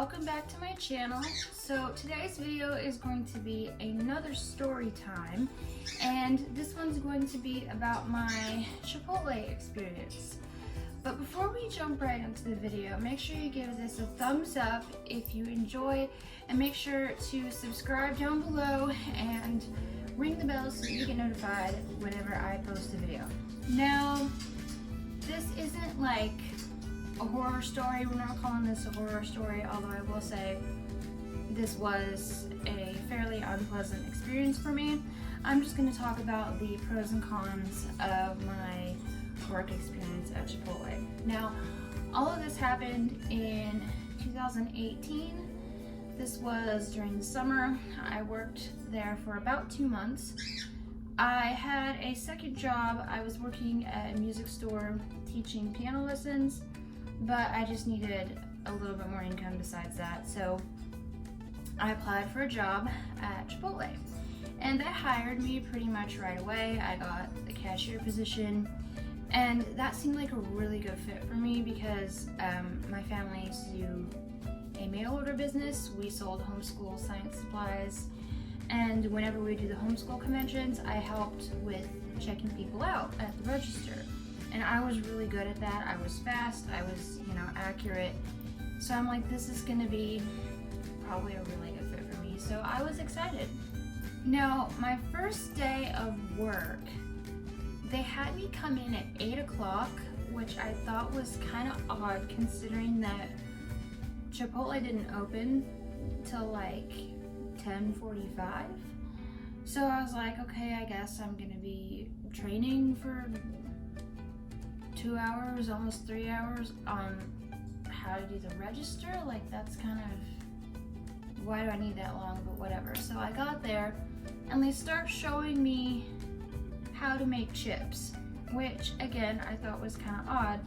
welcome back to my channel. So today's video is going to be another story time, and this one's going to be about my Chipotle experience. But before we jump right into the video, make sure you give this a thumbs up if you enjoyed, and make sure to subscribe down below and ring the bell so you get notified whenever I post a video. Now, this isn't like a horror story. We're not calling this a horror story, although I will say this was a fairly unpleasant experience for me. I'm just going to talk about the pros and cons of my work experience at Chipotle. Now, all of this happened in 2018. This was during the summer. I worked there for about 2 months. I had a second job. I was working at a music store teaching piano lessons, but I just needed a little bit more income besides that. So I applied for a job at Chipotle, and they hired me pretty much right away. I got the cashier position, and that seemed like a really good fit for me because my family used to do a mail order business. We sold homeschool science supplies, and whenever we do the homeschool conventions, I helped with checking people out at the register. And I was really good at that. I was fast, I was, accurate. So I'm like, this is gonna be probably a really good fit for me. So I was excited. Now, my first day of work, they had me come in at 8 o'clock, which I thought was kind of odd considering that Chipotle didn't open till like 10:45. So I was like, okay, I guess I'm gonna be training for 2 hours, almost 3 hours on how to do the register. Like, that's kind of, why do I need that long? But whatever. So I got there and they start showing me how to make chips, which again I thought was kind of odd.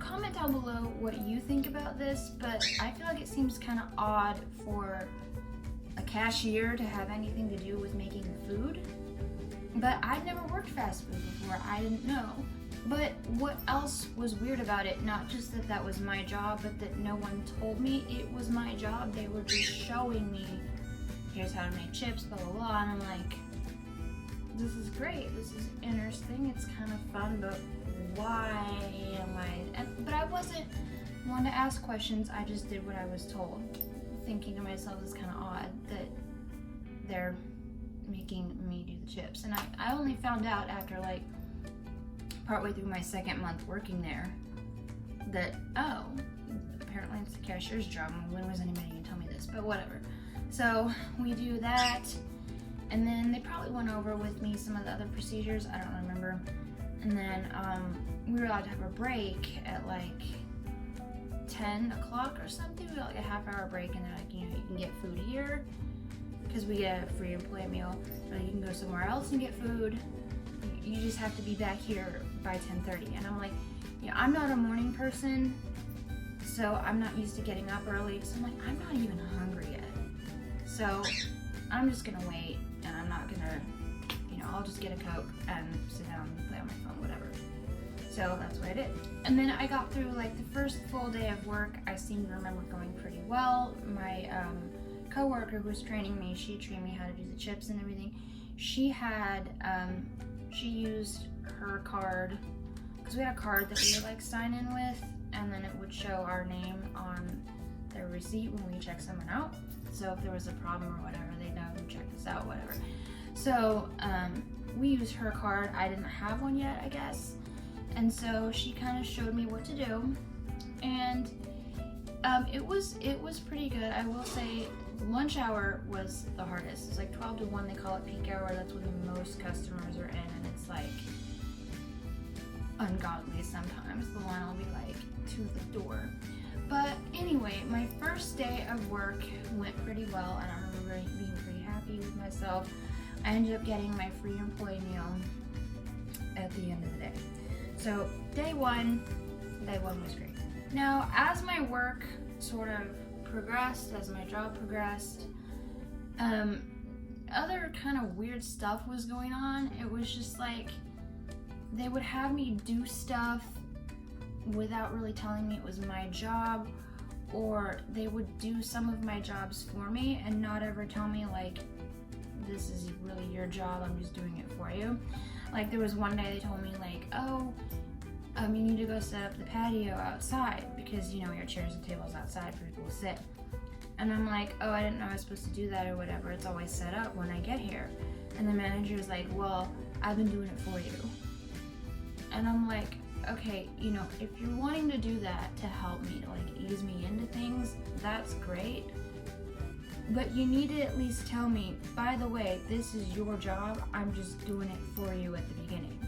Comment down below what you think about this, but I feel like it seems kind of odd for a cashier to have anything to do with making food. But I'd never worked fast food before, I didn't know. But what else was weird about it, not just that that was my job, but that no one told me it was my job. They were just showing me, here's how to make chips, blah, blah, blah. And I'm like, this is great, this is interesting, it's kind of fun, but why am I? But I wasn't one to ask questions, I just did what I was told, thinking to myself, it's kind of odd that they're making me do the chips. And I only found out after like partway through my second month working there that, oh, apparently it's the cashier's job. When was anybody gonna tell me this? But whatever. So we do that, and then they probably went over with me some of the other procedures, I don't remember. And then we were allowed to have a break at like 10 o'clock or something. We got like a half-hour break, and then like, you can get food here because we get a free employee meal, or you can go somewhere else and get food. You just have to be back here by 10:30. And I'm like, I'm not a morning person, so I'm not used to getting up early. So I'm like, I'm not even hungry yet. So I'm just gonna wait, and I'm not gonna, I'll just get a Coke and sit down and play on my phone, whatever. So that's what I did. And then I got through like the first full day of work. I seem to remember going pretty well. My co-worker who was training me, she trained me how to do the chips and everything. She had, she used her card, because we had a card that we would like sign in with, and then it would show our name on their receipt when we check someone out. So if there was a problem or whatever, they'd know who checked us out, whatever. So we used her card. I didn't have one yet, I guess. And so she kind of showed me what to do, and it was pretty good. I will say lunch hour was the hardest. It's like 12 to 1, they call it peak hour. That's when the most customers are in, and it's like ungodly sometimes. The line will be like to the door. But anyway, my first day of work went pretty well, and I remember being pretty happy with myself. I ended up getting my free employee meal at the end of the day. So day one was great. Now, as my work sort of progressed, as my job progressed, other kind of weird stuff was going on. It was just like they would have me do stuff without really telling me it was my job, or they would do some of my jobs for me and not ever tell me like, this is really your job, I'm just doing it for you. Like there was one day they told me like, oh, you need to go set up the patio outside because you know your chairs and tables outside for people to sit. And I'm like, oh, I didn't know I was supposed to do that or whatever. It's always set up when I get here. And the manager's like, well, I've been doing it for you. And I'm like, okay, you know, if you're wanting to do that to help me, to like ease me into things, that's great. But you need to at least tell me, by the way, this is your job, I'm just doing it for you at the beginning.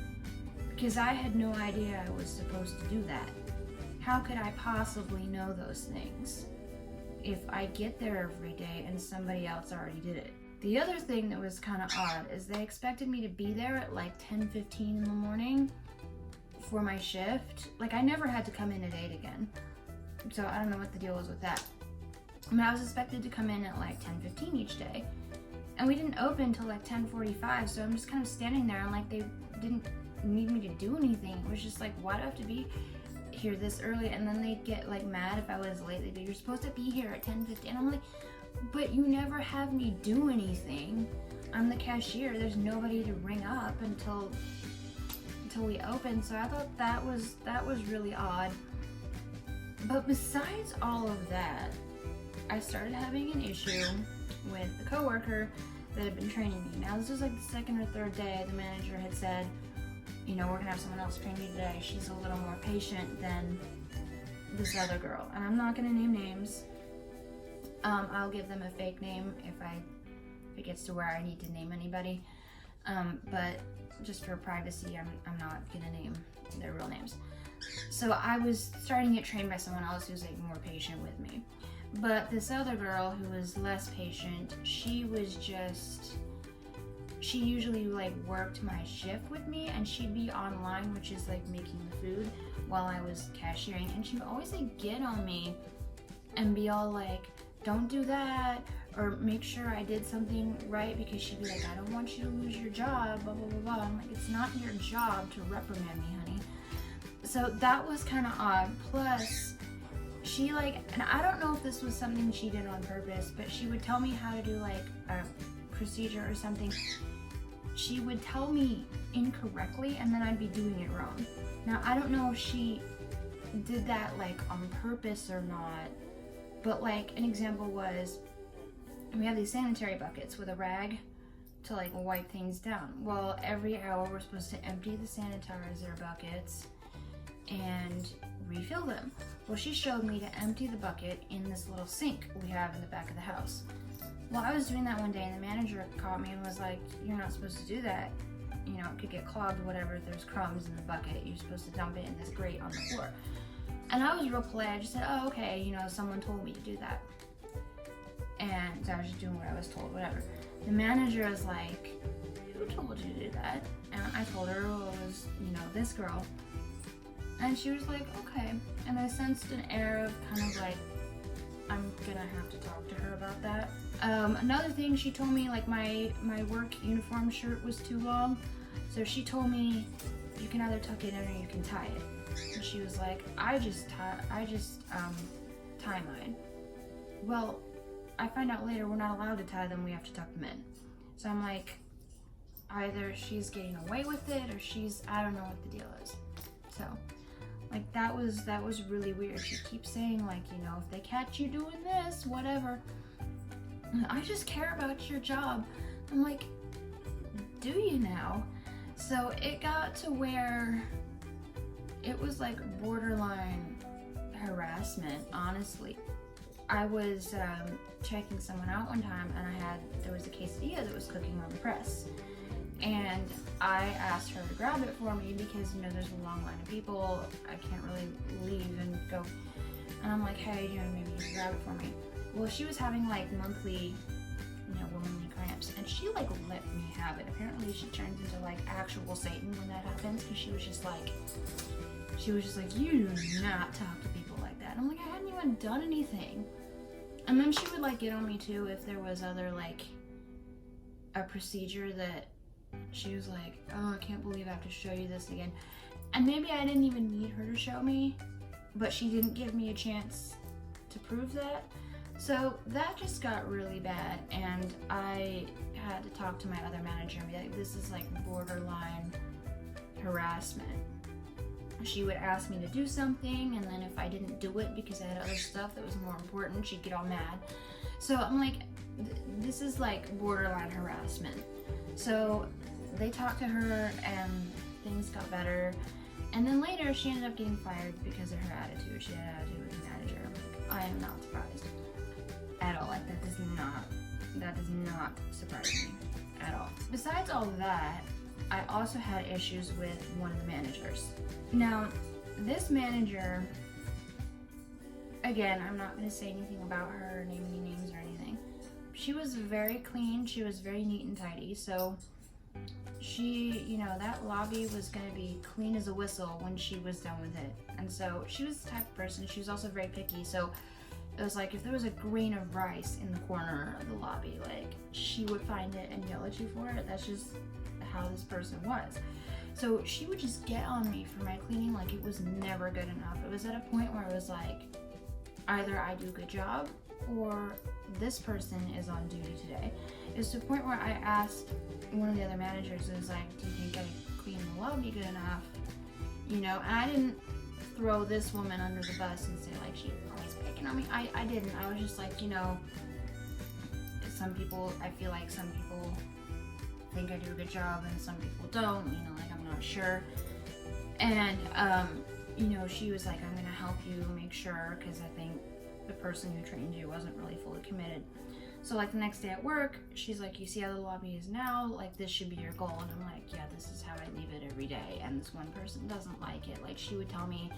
Because I had no idea I was supposed to do that. How could I possibly know those things if I get there every day and somebody else already did it? The other thing that was kind of odd is they expected me to be there at like 10:15 in the morning for my shift. Like I never had to come in at 8 again. So I don't know what the deal was with that. I mean, I was expected to come in at like 10:15 each day. And we didn't open till like 10:45, so I'm just kind of standing there and like they didn't need me to do anything. It was just like, why do I have to be here this early? And then they'd get like mad if I was late. They'd be, you're supposed to be here at 10:15. And I'm like, but you never have me do anything. I'm the cashier. There's nobody to ring up until we open. So I thought that was really odd. But besides all of that, I started having an issue with the coworker that had been training me. Now this was like the second or third day. The manager had said, you know, we're gonna have someone else train you today. She's a little more patient than this other girl. And I'm not gonna name names. I'll give them a fake name if it gets to where I need to name anybody. But just for privacy, I'm not gonna name their real names. So I was starting to get trained by someone else who's like more patient with me. But this other girl who was less patient, she usually like worked my shift with me, and she'd be online, which is like making the food while I was cashiering, and she would always like get on me and be all like, don't do that, or make sure I did something right, because she'd be like, I don't want you to lose your job, blah, blah, blah, blah. I'm like, it's not your job to reprimand me, honey. So that was kind of odd. Plus, she like, and I don't know if this was something she did on purpose, but she would tell me how to do like a procedure or something. She would tell me incorrectly and then I'd be doing it wrong. Now, I don't know if she did that like on purpose or not, but like an example was, we have these sanitary buckets with a rag to like wipe things down. Well, every hour we're supposed to empty the sanitizer buckets and refill them. Well, she showed me to empty the bucket in this little sink we have in the back of the house. Well, I was doing that one day and the manager caught me and was like, you're not supposed to do that. You know, it could get clogged, whatever. If there's crumbs in the bucket, you're supposed to dump it in this grate on the floor. And I was real polite. I just said, oh, okay, you know, someone told me to do that. And I was just doing what I was told, whatever. The manager was like, who told you to do that? And I told her, well, it was, you know, this girl. And she was like, okay. And I sensed an air of kind of like, I'm gonna have to talk to her about that. Another thing, she told me like my work uniform shirt was too long. So she told me, you can either tuck it in or you can tie it. And she was like, I just tie mine. Well, I find out later we're not allowed to tie them, we have to tuck them in. So I'm like, either she's getting away with it or I don't know what the deal is. So, like that was really weird. She keeps saying like, you know, if they catch you doing this, whatever. I just care about your job. I'm like, do you now? So it got to where it was like borderline harassment, honestly. I was checking someone out one time and there was a quesadilla that was cooking on the press. And I asked her to grab it for me because, you know, there's a long line of people. I can't really leave and go. And I'm like, hey, you know, maybe you can grab it for me. Well, she was having like monthly, you know, womanly cramps, and she like let me have it. Apparently she turns into like actual Satan when that happens, because she was just like, you do not talk to people like that. And I'm like, I hadn't even done anything. And then she would like get on me too if there was other like a procedure that she was like, oh, I can't believe I have to show you this again. And maybe I didn't even need her to show me, but she didn't give me a chance to prove that. So that just got really bad, and I had to talk to my other manager and be like, this is like borderline harassment. She would ask me to do something, and then if I didn't do it because I had other stuff that was more important, she'd get all mad. So I'm like, this is like borderline harassment. So they talked to her and things got better. And then later she ended up getting fired because of her attitude. She had an attitude with the manager. I'm like, I am not surprised at all. Like that does not surprise me at all. Besides all that, I also had issues with one of the managers. Now, this manager, again, I'm not going to say anything about her or name any names or anything. She was very clean. She was very neat and tidy. So she, you know, that lobby was going to be clean as a whistle when she was done with it. And so she was the type of person, she was also very picky. So it was like if there was a grain of rice in the corner of the lobby, like she would find it and yell at you for it. That's just how this person was. So she would just get on me for my cleaning like it was never good enough. It was at a point where it was like, either I do a good job or this person is on duty today. It was to the point where I asked one of the other managers, it was like, do you think I cleaned the lobby good enough? You know, and I didn't throw this woman under the bus and say like she's always picking on me. I didn't. I was just like, you know, some people, I feel like some people think I do a good job and some people don't, you know, like I'm not sure. And you know, she was like, I'm gonna help you make sure, because I think the person who trained you wasn't really fully committed. So like the next day at work, she's like, you see how the lobby is now? Like this should be your goal. And I'm like, yeah, this is how I leave it every day. And this one person doesn't like it. Like she would tell me,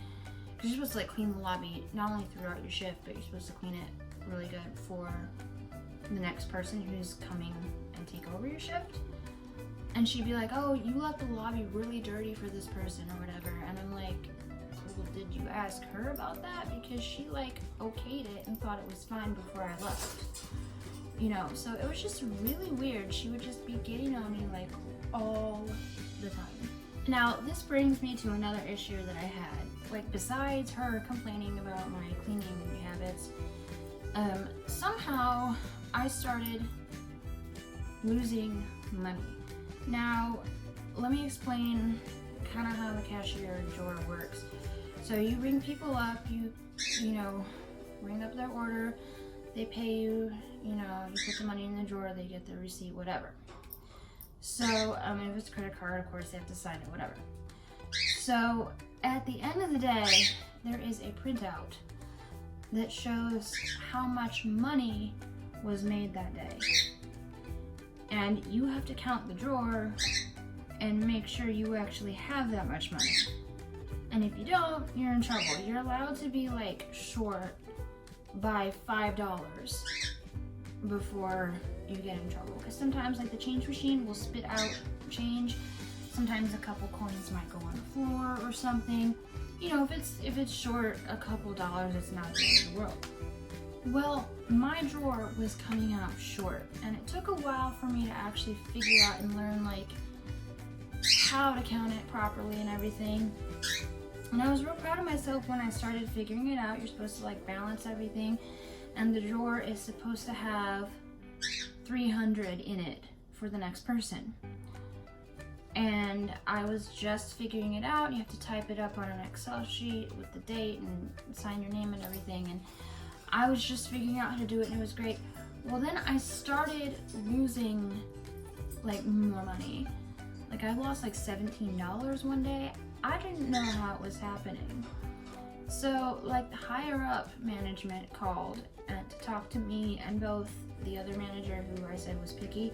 because you're supposed to like clean the lobby not only throughout your shift, but you're supposed to clean it really good for the next person who's coming and take over your shift. And she'd be like, oh, you left the lobby really dirty for this person or whatever. And I'm like, well, did you ask her about that? Because she like okayed it and thought it was fine before I left. You know, so it was just really weird. She would just be getting on me like all the time. Now, this brings me to another issue that I had. Like besides her complaining about my cleaning habits, somehow I started losing money. Now, let me explain kind of how the cashier drawer works. So you ring people up, you know, ring up their order, they pay you, you know, you put the money in the drawer, they get the receipt, whatever. So, if it's a credit card, of course, they have to sign it, whatever. So, at the end of the day, there is a printout that shows how much money was made that day. And you have to count the drawer and make sure you actually have that much money. And if you don't, you're in trouble. You're allowed to be like short by $5 before you get in trouble. Because sometimes like the change machine will spit out change. Sometimes a couple coins might go on the floor or something. You know, if it's short a couple dollars, it's not the end of the world. Well, my drawer was coming out short, and it took a while for me to actually figure out and learn like how to count it properly and everything. And I was real proud of myself when I started figuring it out. You're supposed to like balance everything, and the drawer is supposed to have 300 in it for the next person. And I was just figuring it out. You have to type it up on an Excel sheet with the date and sign your name and everything. And I was just figuring out how to do it, and it was great. Well, then I started losing like more money. Like I lost like $17 one day. I didn't know how it was happening. So like the higher up management called to talk to me and both the other manager who I said was picky.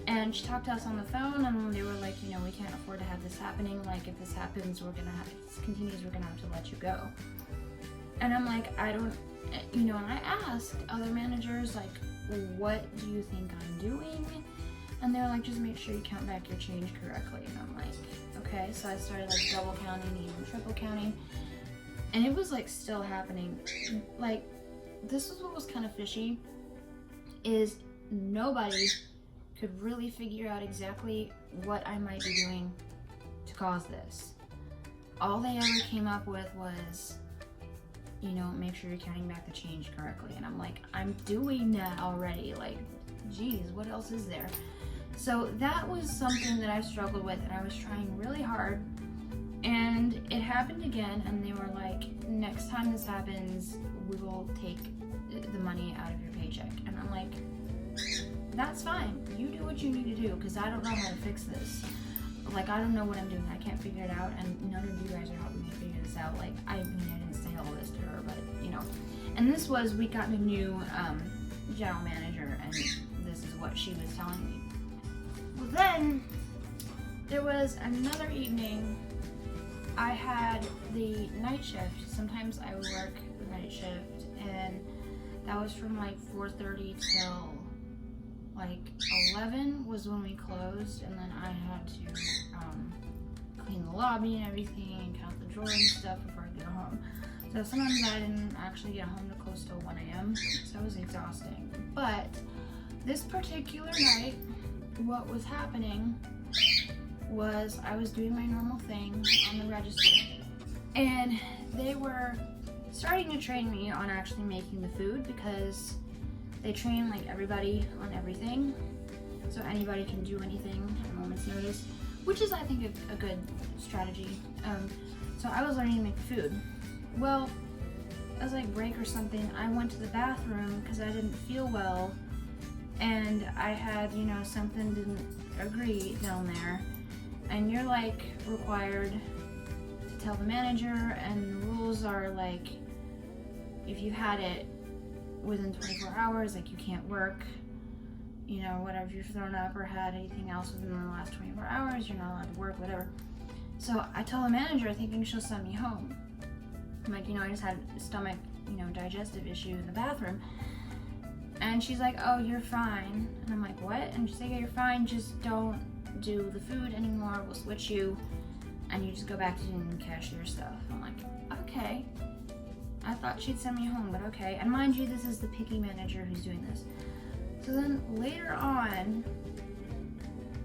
And she talked to us on the phone, and they were like, you know, we can't afford to have this happening. Like if this happens, if this continues, we're gonna have to let you go. And I'm like, I don't, you know, and I asked other managers, like, what do you think I'm doing? And they're like, just make sure you count back your change correctly. And I'm like, okay. So I started like double counting, even triple counting. And it was like still happening. Like, this is what was kind of fishy, is nobody could really figure out exactly what I might be doing to cause this. All they ever came up with was you know, make sure you're counting back the change correctly. And I'm like, I'm doing that already. Like, geez, what else is there? So that was something that I struggled with, and I was trying really hard. And it happened again, and they were like, next time this happens, we will take the money out of your paycheck. And I'm like, that's fine. You do what you need to do, because I don't know how to fix this. Like, I don't know what I'm doing. I can't figure it out, and none of you guys are helping me figure this out. Like, I mean, I didn't say all this to her, but, you know. And this was, we got a new general manager, and this is what she was telling me. Well, then, there was another evening. I had the night shift. Sometimes I would work the night shift, and that was from like 4:30 till like 11 was when we closed, and then I had to clean the lobby and everything and count the drawers and stuff before I get home. So sometimes I didn't actually get home to close till 1 a.m. so it was exhausting. But this particular night, what was happening was I was doing my normal thing on the register, and they were starting to train me on actually making the food, because they train like everybody on everything, so anybody can do anything at a moment's notice, which is, I think, a good strategy. So I was learning to make the food. Well, as like break or something, I went to the bathroom because I didn't feel well, and I had, you know, something didn't agree down there. And you're like required to tell the manager, and the rules are like, if you had it within 24 hours, like you can't work, you know, whatever you've thrown up or had anything else within the last 24 hours, you're not allowed to work, whatever. So I tell the manager, thinking she'll send me home. I'm like, you know, I just had a stomach, you know, digestive issue in the bathroom. And she's like, oh, you're fine. And I'm like, what? And she's like, yeah, you're fine, just don't do the food anymore, we'll switch you, and you just go back to doing cashier stuff. I'm like, okay. I thought she'd send me home, but okay. And mind you, this is the picky manager who's doing this. So then later on,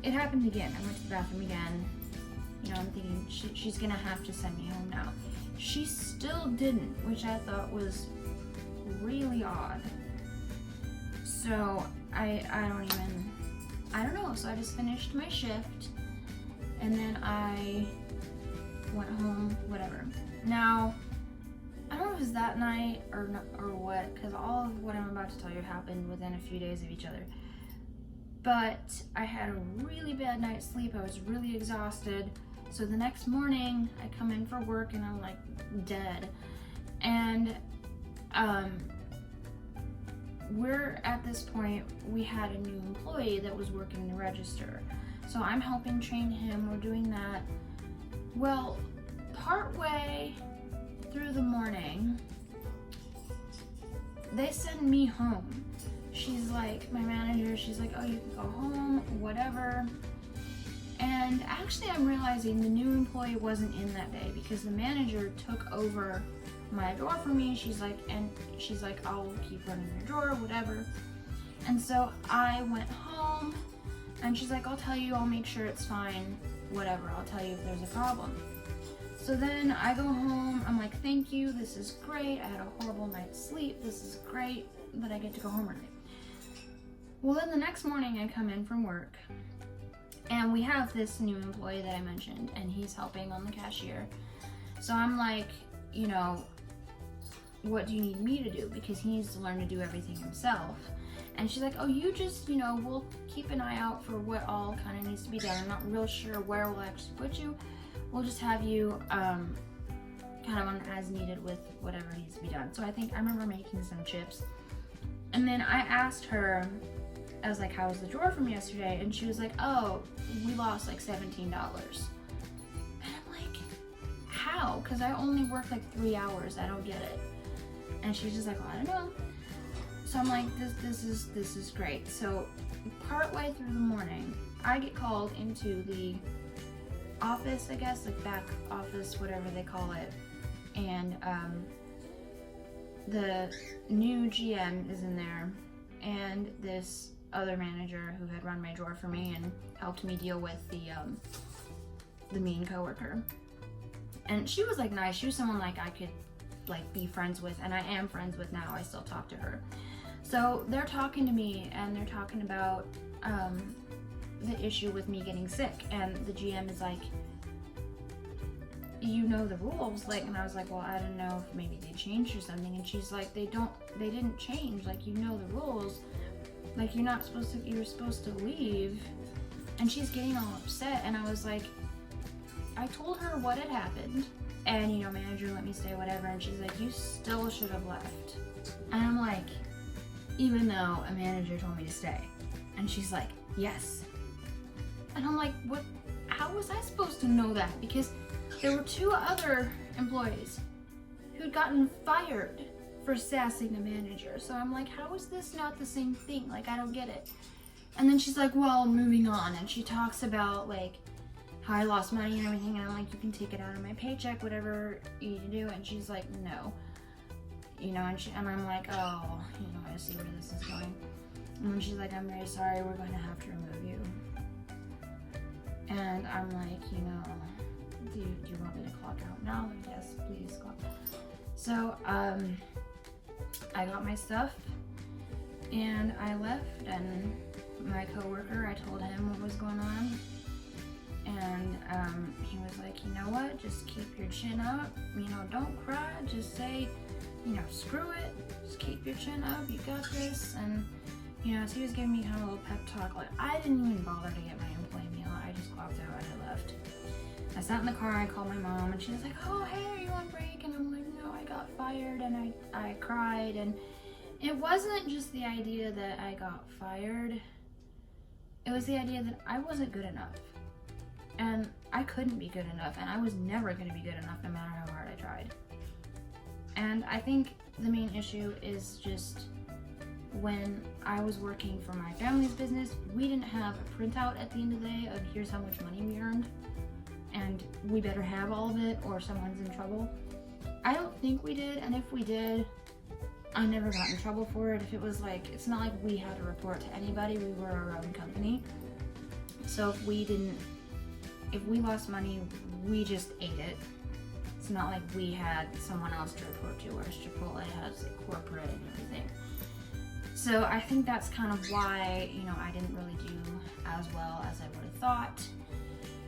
it happened again. I went to the bathroom again. You know, I'm thinking she's gonna have to send me home now. She still didn't, which I thought was really odd. So I don't know. So I just finished my shift, and then I went home, whatever. Now, I don't know if it was that night or what, because all of what I'm about to tell you happened within a few days of each other. But I had a really bad night's sleep. I was really exhausted. So the next morning, I come in for work, and I'm like dead. And we're at this point, we had a new employee that was working the register. So I'm helping train him, we're doing that. Well, partway through the morning, they send me home. She's like, my manager, she's like, oh, you can go home, whatever. And actually I'm realizing the new employee wasn't in that day, because the manager took over my drawer for me. She's like, I'll keep running your drawer, whatever. And so I went home, and she's like, I'll tell you, I'll make sure it's fine, whatever, I'll tell you if there's a problem. So then I go home, I'm like, thank you, this is great, I had a horrible night's sleep, this is great that I get to go home early. Well, then the next morning I come in from work, and we have this new employee that I mentioned, and he's helping on the cashier. So I'm like, you know, what do you need me to do? Because he needs to learn to do everything himself. And she's like, oh, you just, you know, we'll keep an eye out for what all kind of needs to be done. I'm not real sure where we'll actually put you. We'll just have you kind of on as needed with whatever needs to be done. So I remember making some chips. And then I asked her, I was like, how was the drawer from yesterday? And she was like, oh, we lost like $17. And I'm like, how? Because I only work like 3 hours. I don't get it. And she's just like, well, I don't know. So I'm like, this is great. So partway through the morning, I get called into the office, I guess, like back office, whatever they call it. And the new GM is in there, and this other manager who had run my drawer for me and helped me deal with the mean coworker. And she was like nice. She was someone like I could like be friends with, and I am friends with now. I still talk to her. So they're talking to me and they're talking about the issue with me getting sick, and the GM is like, you know the rules, like, and I was like, well, I don't know if maybe they changed or something, and she's like, they didn't change, like, you know the rules, like, you're supposed to leave. And she's getting all upset, and I was like, I told her what had happened, and, you know, manager let me stay, whatever, and she's like, you still should have left. And I'm like, even though a manager told me to stay. And she's like, yes. And I'm like, what, how was I supposed to know that? Because there were 2 other employees who'd gotten fired for sassing the manager. So I'm like, how is this not the same thing? Like, I don't get it. And then she's like, well, moving on. And she talks about, like, how I lost money and everything. And I'm like, you can take it out of my paycheck, whatever you need to do. And she's like, no. You know, and I'm like, oh, you know, I see where this is going. And then she's like, I'm very sorry, we're going to have to remove you. And I'm like, you know, do you want me to clock out now? Like, yes, please clock out. So, I got my stuff and I left, and my coworker, I told him what was going on, and he was like, you know what, just keep your chin up, you know, don't cry, just say, you know, screw it, just keep your chin up, you got this. And, you know, so he was giving me kind of a little pep talk. Like, I didn't even bother to get my employee meal, I just clocked out and I left. I sat in the car, I called my mom, and she was like, oh, hey, are you on break? And I'm like, no, I got fired, and I cried. And it wasn't just the idea that I got fired, it was the idea that I wasn't good enough. And I couldn't be good enough, and I was never going to be good enough no matter how hard I tried. And I think the main issue is just when I was working for my family's business, we didn't have a printout at the end of the day of here's how much money we earned, and we better have all of it or someone's in trouble. I don't think we did, and if we did, I never got in trouble for it. If it was like, it's not like we had to report to anybody, we were our own company. So if we lost money, we just ate it. It's not like we had someone else to report to, whereas Chipotle has like corporate and everything. So I think that's kind of why, you know, I didn't really do as well as I would have thought,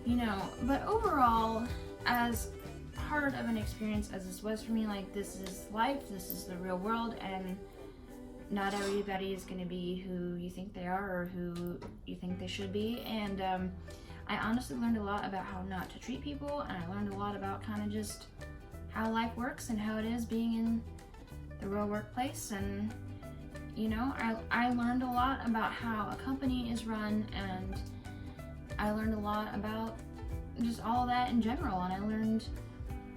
you know. But overall, as hard of an experience as this was for me, like, this is life, this is the real world, and not everybody is going to be who you think they are or who you think they should be. And I honestly learned a lot about how not to treat people, and I learned a lot about kind of just how life works and how it is being in the real workplace. And, you know, I learned a lot about how a company is run, and I learned a lot about just all of that in general. And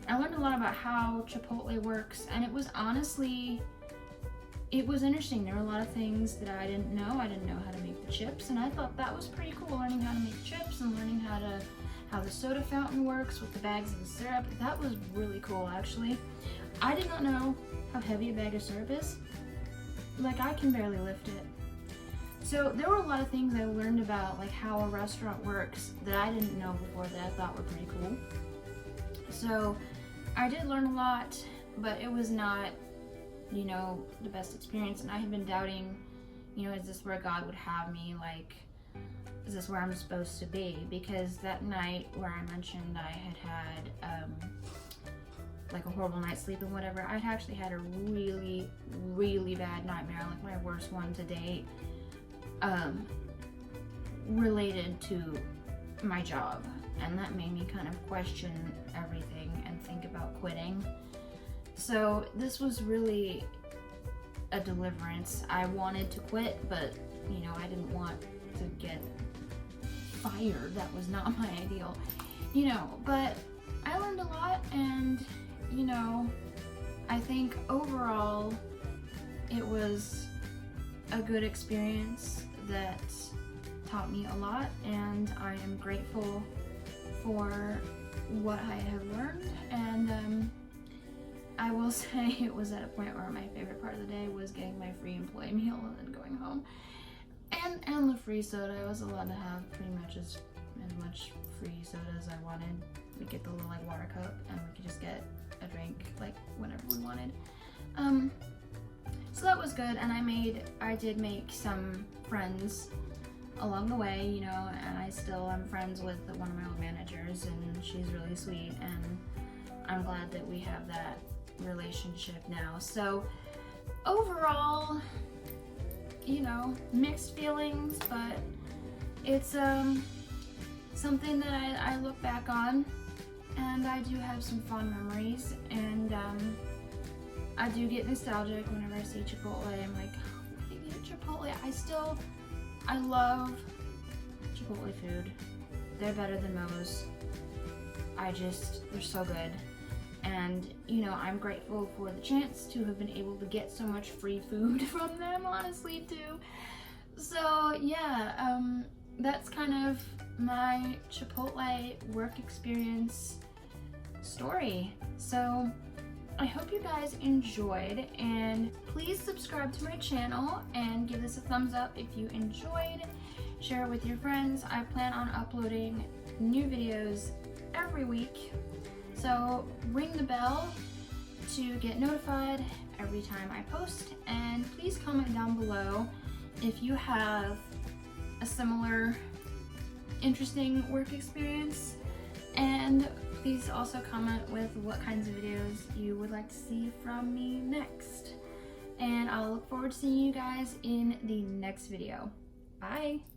I learned a lot about how Chipotle works, and it was honestly, it was interesting. There were a lot of things that I didn't know. I didn't know how to make the chips, and I thought that was pretty cool, learning how to make chips and learning how the soda fountain works with the bags of the syrup. That was really cool, actually. I did not know how heavy a bag of syrup is. Like, I can barely lift it. So there were a lot of things I learned about, like, how a restaurant works that I didn't know before that I thought were pretty cool. So I did learn a lot, but it was not, you know, the best experience. And I had been doubting, you know, is this where God would have me? Like, is this where I'm supposed to be? Because that night where I mentioned I had like a horrible night's sleep and whatever, I'd actually had a really, really bad nightmare, like my worst one to date, related to my job. And that made me kind of question everything and think about quitting. So this was really a deliverance. I wanted to quit, but, you know, I didn't want to get fired. That was not my ideal, you know. But I learned a lot, and, you know, I think overall it was a good experience that taught me a lot, and I am grateful for what I have learned. And I will say it was at a point where my favorite part of the day was getting my free employee meal and then going home. And the free soda. I was allowed to have pretty much as much free soda as I wanted. we get the little like water cup and we could just get a drink like whenever we wanted. So that was good, and I did make some friends along the way, you know, and I still am friends with one of my old managers, and she's really sweet, and I'm glad that we have that relationship now. So overall, you know, mixed feelings, but it's something that I look back on, and I do have some fond memories, and I do get nostalgic whenever I see Chipotle. I'm like, oh, I get Chipotle. I love Chipotle food. They're better than Moe's. They're so good. And, you know, I'm grateful for the chance to have been able to get so much free food from them, honestly, too. So, yeah, that's kind of my Chipotle work experience story. So, I hope you guys enjoyed, and please subscribe to my channel and give this a thumbs up if you enjoyed. Share it with your friends. I plan on uploading new videos every week, so ring the bell to get notified every time I post, and please comment down below if you have a similar interesting work experience, and please also comment with what kinds of videos you would like to see from me next. And I'll look forward to seeing you guys in the next video. Bye!